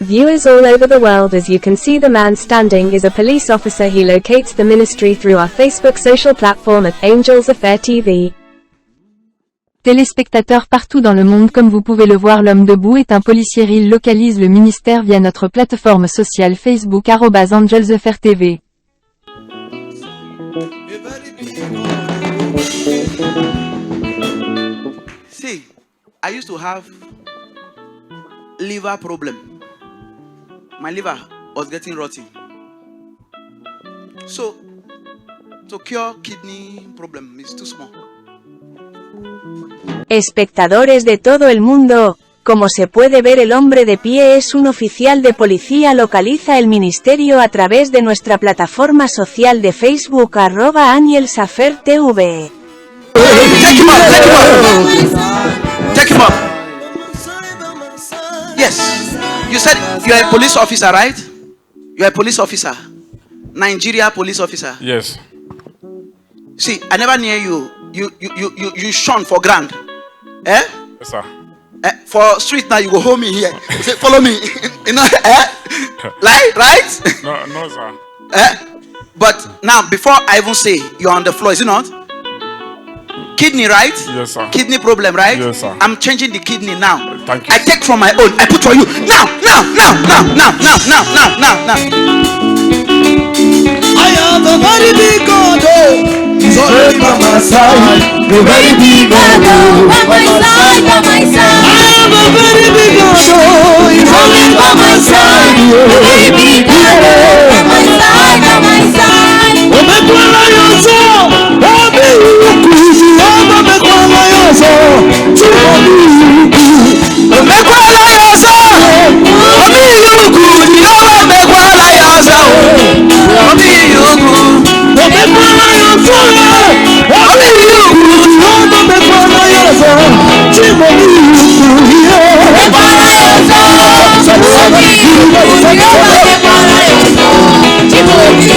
Viewers all over the world, as you can see, the man standing is a police officer. He locates the ministry through our Facebook social platform at Angels Affair TV. Téléspectateurs partout dans le monde, comme vous pouvez le voir, l'homme debout est un policier. Il localise le ministère via notre plateforme sociale Facebook @Angels Affair TV. See, I used to have liver problem. My liver was getting rotten. So, to cure kidney problem is too small. Espectadores de todo el mundo, como se puede ver, el hombre de pie es un oficial de policía. Localiza el ministerio a través de nuestra plataforma social de Facebook @Angels Affair TV. Take him up. Yes. You said you're a police officer, right? You're a police officer. Nigeria police officer. Yes. See, I never knew you. You shone for grand. Eh? Yes, sir. For street now, you go hold me here. Say, follow me. You know, right? No, sir. But now, before I even say you're on the floor, is it not? Kidney, right? Yes, sir. Kidney problem, right? Yes, sir. I'm changing the kidney now. Thank you. I take from my own. I put for you. Now. I have a very big God, He's always by my side. A very big God, by my side. I have a very big God, He's always by my side. A very big God, by my side. Omekwala yoso, obi ukuzi, omekwala yoso, obi ukuzi. Omekwala yoso, obi ukuzi, omekwala yoso, obi ukuzi. Omekwala yoso, obi ukuzi, omekwala yoso, obi ukuzi. Omekwala yoso, obi ukuzi, omekwala yoso, obi ukuzi.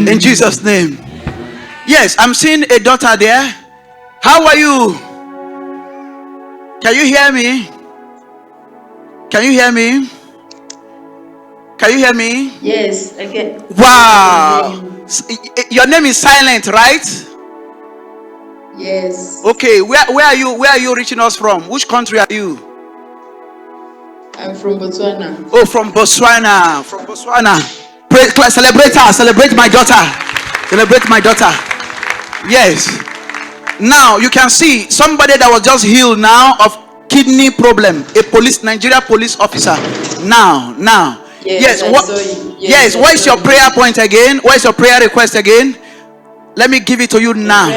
In Jesus' name. Yes, I'm seeing a daughter there. How are you? Can you hear me? Can you hear me? Can you hear me? Yes, I can. Wow. Your name is Silent, right? Yes. Okay, where are you? Where are you reaching us from? Which country are you? I'm from Botswana. Oh, from Botswana. From Botswana. Celebrate her. Celebrate my daughter. Celebrate my daughter. Yes. Now you can see somebody that was just healed now of kidney problem. A Nigeria police officer. Now. Yes. Yes. What is your prayer point again? What is your prayer request again? Let me give it to you now.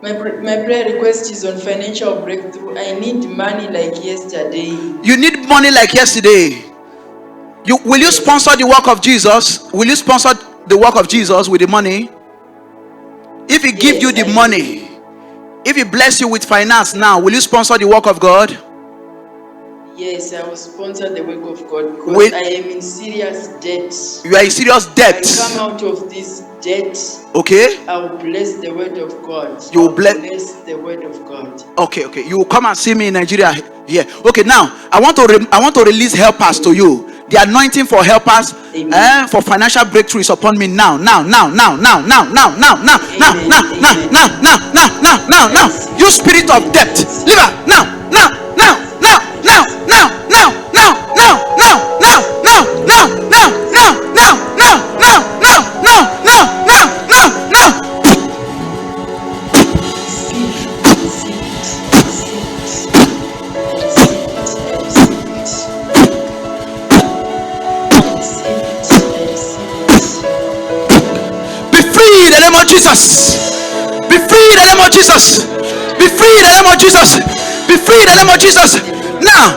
My prayer request is on financial breakthrough. I need money like yesterday. You need money like yesterday. Will you sponsor the work of Jesus? Will you sponsor the work of Jesus with the money? If he gives you the money, If he bless you with finance now, will you sponsor the work of God? Yes, I will sponsor the work of God because Wait. I am in serious debt. You are in serious debt. I come out of this debt. Okay. I will bless the word of God. You will I bless the word of God. Okay. You will come and see me in Nigeria here. Okay, now I want to release helpers to you. The anointing for helpers, for financial breakthrough is upon me now. You spirit of debt, leave her now. Jesus, be free in the name of Jesus. Be free in the name of Jesus. Be free in the name of Jesus. Now.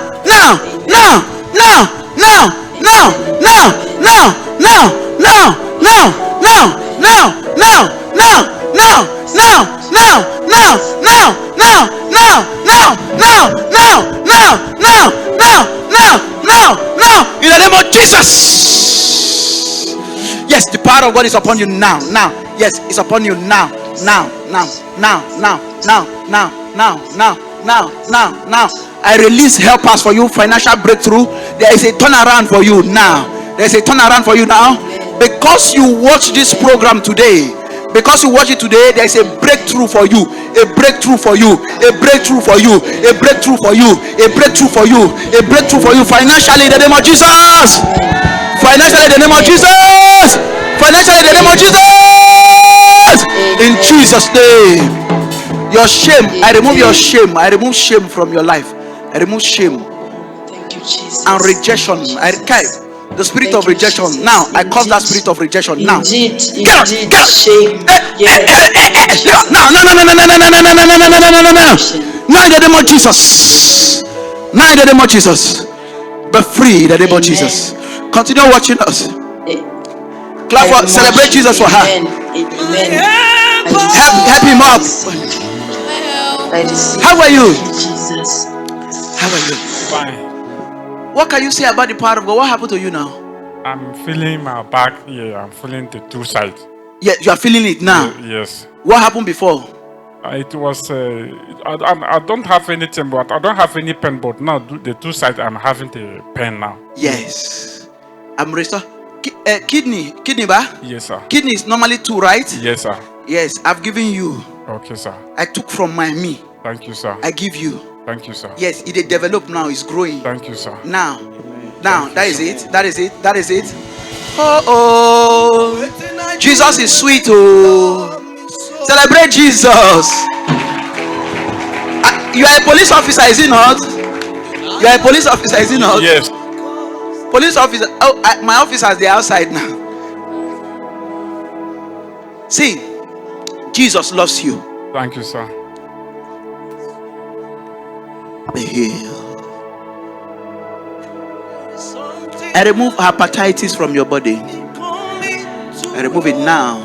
In the name of Jesus. Yes, the power of God is upon you now. Yes, it's upon you now. I release helpers for you, financial breakthrough. There is a turnaround for you now. There's a turnaround for you now. Because you watch this program today, because you watch it today, there is a breakthrough for you. A breakthrough for you. A breakthrough for you. A breakthrough for you. A breakthrough for you. A breakthrough for you. Financially, in the name of Jesus. Financially, in the name of Jesus. Financially, in the name of Jesus. In Jesus' name. Your shame, I remove your shame. I remove shame from your life. I remove shame. Thank you, Jesus. And rejection. I carry the spirit of rejection. Now I cause that spirit of rejection. Now Indeed, shame. Yes. No. Now in the name of Jesus. Now in the name of Jesus. Be free in the name of Jesus. Continue watching us. Clap for, celebrate Jesus for her. Amen. Help him up. How are you? Jesus. How are you? Fine. What can you say about the power of God? What happened to you now? I'm feeling my back here. I'm feeling the two sides. Yeah, you are feeling it now. Yes. What happened before? It was. I don't have anything, but I don't have any pain. But now the two sides, I'm having the pain now. Yes. I'm restored. Kidney, ba? Yes, sir. Kidney is normally 2, right? Yes, sir. Yes, I've given you. Okay, sir. I took from my me. Thank you, sir. I give you. Thank you, sir. Yes, it developed now. It's growing. Thank you, sir. Now, that is it. That is it. Oh, Jesus is sweet. Oh, celebrate Jesus. You are a police officer, is it not? You are a police officer, is it not? Yes. Police officer. Oh, my officers, they're outside now. See, Jesus loves you. Thank you, sir. Be healed. I remove hepatitis from your body. I remove it now.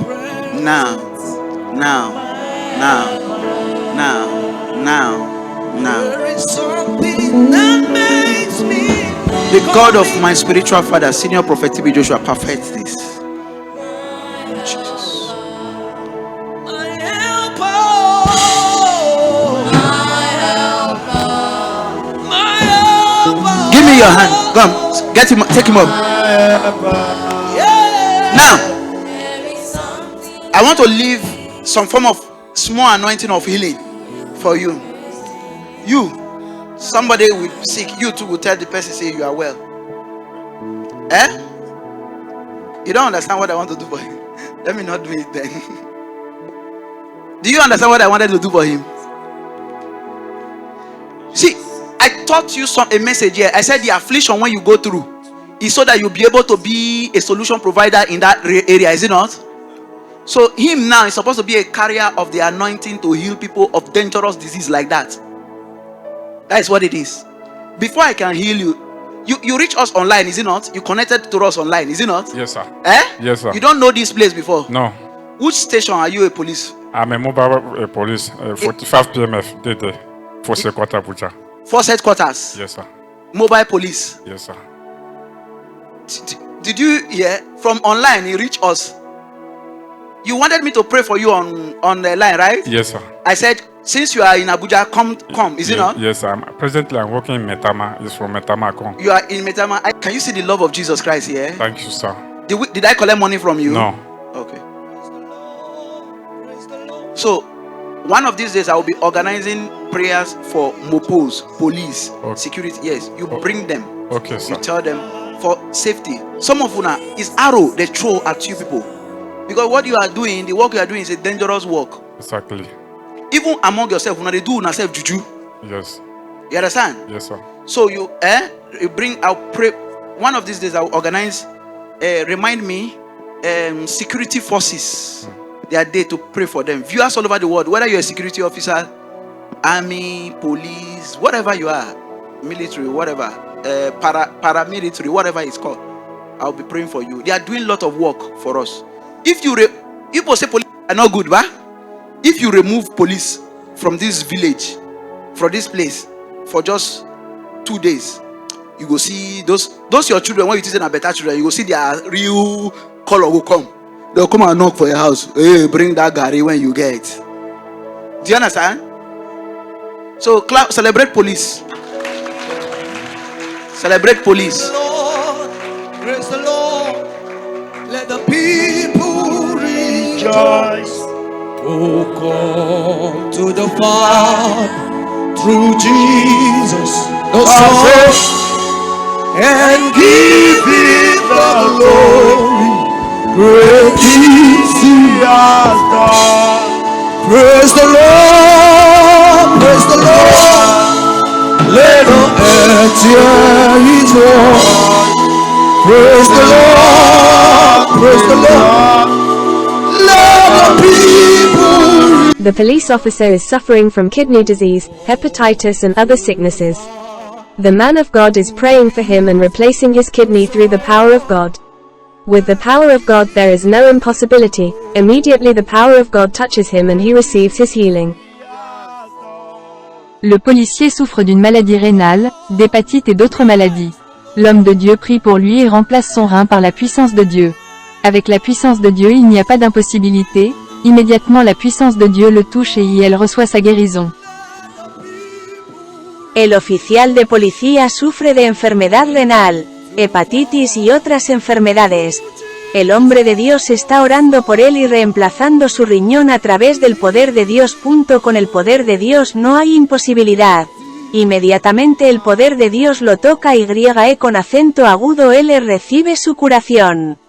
The God of my spiritual father, Senior Prophet TB Joshua, perfect this. Jesus. Give me your hand. Come, get him, take him up. Now, I want to leave some form of small anointing of healing for you. Somebody will sick, you too will tell the person, say you are well. You don't understand what I want to do for him. Let me not do it then. Do you understand what I wanted to do for him? See, I taught you a message here. I said the affliction when you go through is so that you'll be able to be a solution provider in that area, is it not? So him now is supposed to be a carrier of the anointing to heal people of dangerous disease like that. That is what it is. Before I can heal you, you reach us online, is it not? You connected to us online, is it not? Yes, sir. Eh? Yes, sir. You don't know this place before? No. Which station are you a police? I'm a mobile police, 45 PMF, DD, for Sequata Abuja. Force headquarters. Yes, sir. Mobile police. Yes, sir. Did you hear from online? You reach us. You wanted me to pray for you on the line, right? Yes, sir. I said, since you are in Abuja, come. Is it not? Yes, sir. Presently, I'm working in Metama. It's from Metama. You are in Metama. Can you see the love of Jesus Christ here? Thank you, sir. Did I collect money from you? No. Okay. So, one of these days, I will be organizing prayers for mopos, police, security. Yes, you bring them. Okay, sir. You tell them for safety. Some of una is arrow they throw at you people, because what you are doing, the work you are doing is a dangerous work. Exactly. Even among yourself, when they do yourself juju. Yes. You understand? Yes, sir. So you bring. I'll pray. One of these days, I'll organize. Remind me, security forces. They are there to pray for them. Viewers all over the world, whether you're a security officer, army, police, whatever you are, military, whatever, paramilitary, whatever it's called, I'll be praying for you. They are doing a lot of work for us. If you say police are not good, bah? If you remove police from this village, from this place, for just 2 days, you go see those your children. When you teach them are better children, you go see their real color will come. They'll come and knock for your house. Hey, bring that Gary when you get it. Do you understand? So celebrate police. Celebrate police. Praise the Lord. Let the people rejoice. Oh, come to the Father through Jesus the Son, and give Him the glory. Great things He has done. Praise the Lord. Praise the Lord. Let the earth hear His voice. Praise the Lord. Praise the Lord. Let the people. The police officer is suffering from kidney disease, hepatitis and other sicknesses. The man of God is praying for him and replacing his kidney through the power of God. With the power of God there is no impossibility. Immediately the power of God touches him and he receives his healing. Le policier souffre d'une maladie rénale, d'hépatite et d'autres maladies. L'homme de Dieu prie pour lui et remplace son rein par la puissance de Dieu. Avec la puissance de Dieu il n'y a pas d'impossibilité. Immédiatement la puissance de Dieu le touche et elle reçoit sa guérison. El oficial de policía sufre de enfermedad renal, hepatitis y otras enfermedades. El hombre de Dios está orando por él y reemplazando su riñón a través del poder de Dios. Con el poder de Dios no hay imposibilidad. Inmediatamente el poder de Dios lo toca y con acento agudo él recibe su curación.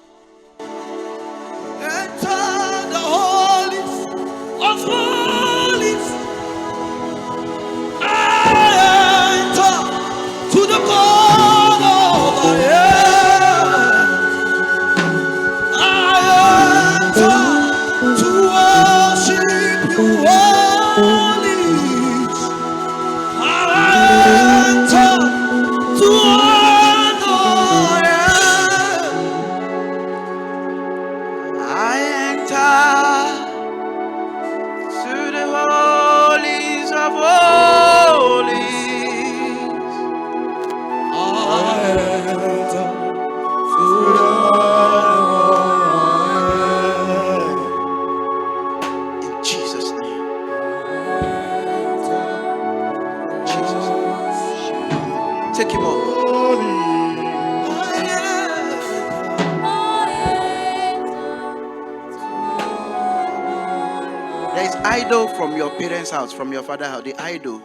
From your parents' house, from your father's house, the idol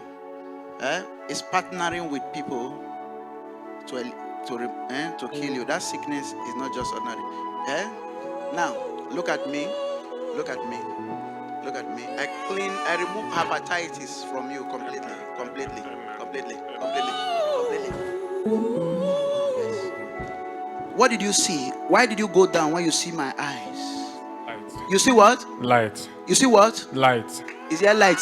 is partnering with people to kill you. That sickness is not just ordinary. Now, look at me. Look at me. Look at me. I remove hepatitis from you completely. Yes. What did you see? Why did you go down when you see my eyes? Light. You see what? Light. You see what? Light. Is there light?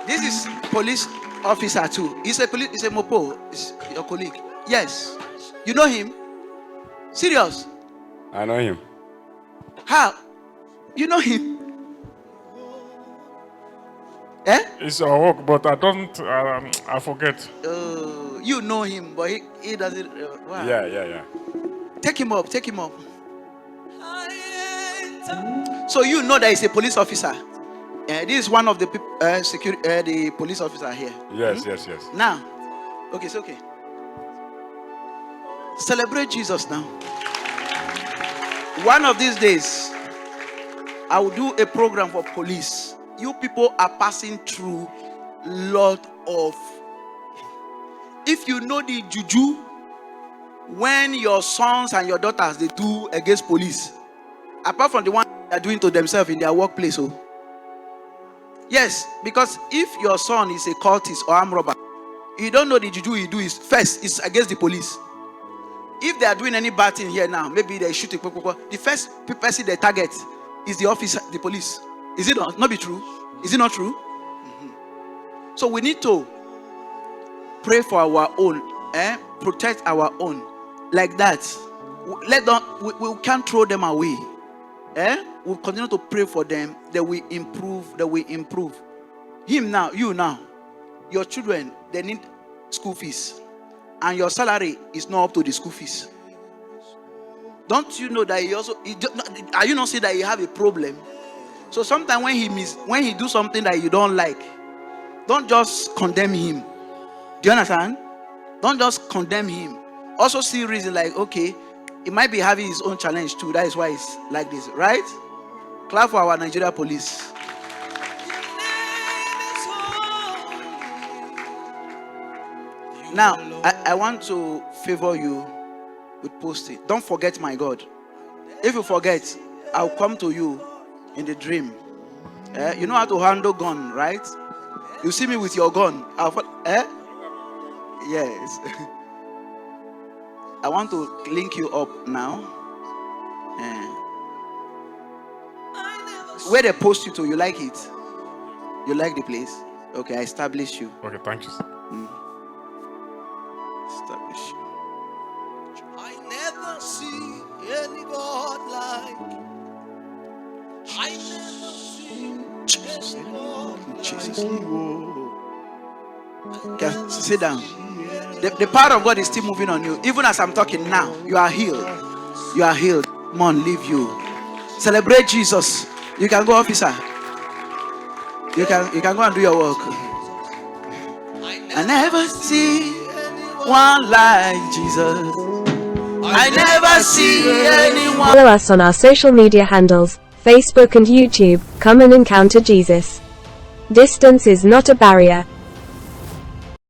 This is police officer too. He's a mopo. He's your colleague. Yes. You know him? Serious? I know him. How? You know him? Eh? It's a work, but I don't. I forget. You know him, but he doesn't. Wow. Yeah. Take him up. So you know that he's a police officer. This is one of the the police officer here. Yes. Now, okay, it's okay. Celebrate Jesus now. One of these days, I will do a program for police. You people are passing through lot of. If you know the juju, when your sons and your daughters they do against police, apart from the one they are doing to themselves in their workplace, oh. Yes, because if your son is a cultist or armed robber, you don't know the juju you do is first is against the police. If they are doing any bad thing here now, maybe they shoot the first person they target is the officer, the police. Is it not be true? Is it not true? Mm-hmm. So we need to pray for our own, protect our own, like that. We can't throw them away. We'll continue to pray for them that we improve. Him now, you now, your children, they need school fees, and your salary is not up to the school fees. Don't you know that are you not saying that you have a problem? So sometimes when he do something that you don't like, don't just condemn him. Do you understand? Don't just condemn him. Also see reason like, okay, he might be having his own challenge too. That is why it's like this, right? Clap for our Nigeria police. Now, I want to favor you with posting. Don't forget my God. If you forget, I'll come to you in the dream. You know how to handle gun, right? You see me with your gun. Yes. I want to link you up now. Where they post you to, you like it? You like the place? Okay, I establish you. Okay, thank you. Establish you. I never see any God like. I never see any God like. Jesus. Okay, sit down. The power of God is still moving on you. Even as I'm talking now, you are healed. You are healed. Come on, leave you. Celebrate Jesus. You can go, officer. You can go and do your work. I never see one like Jesus. I never see anyone. Follow us on our social media handles, Facebook and YouTube. Come and encounter Jesus. Distance is not a barrier.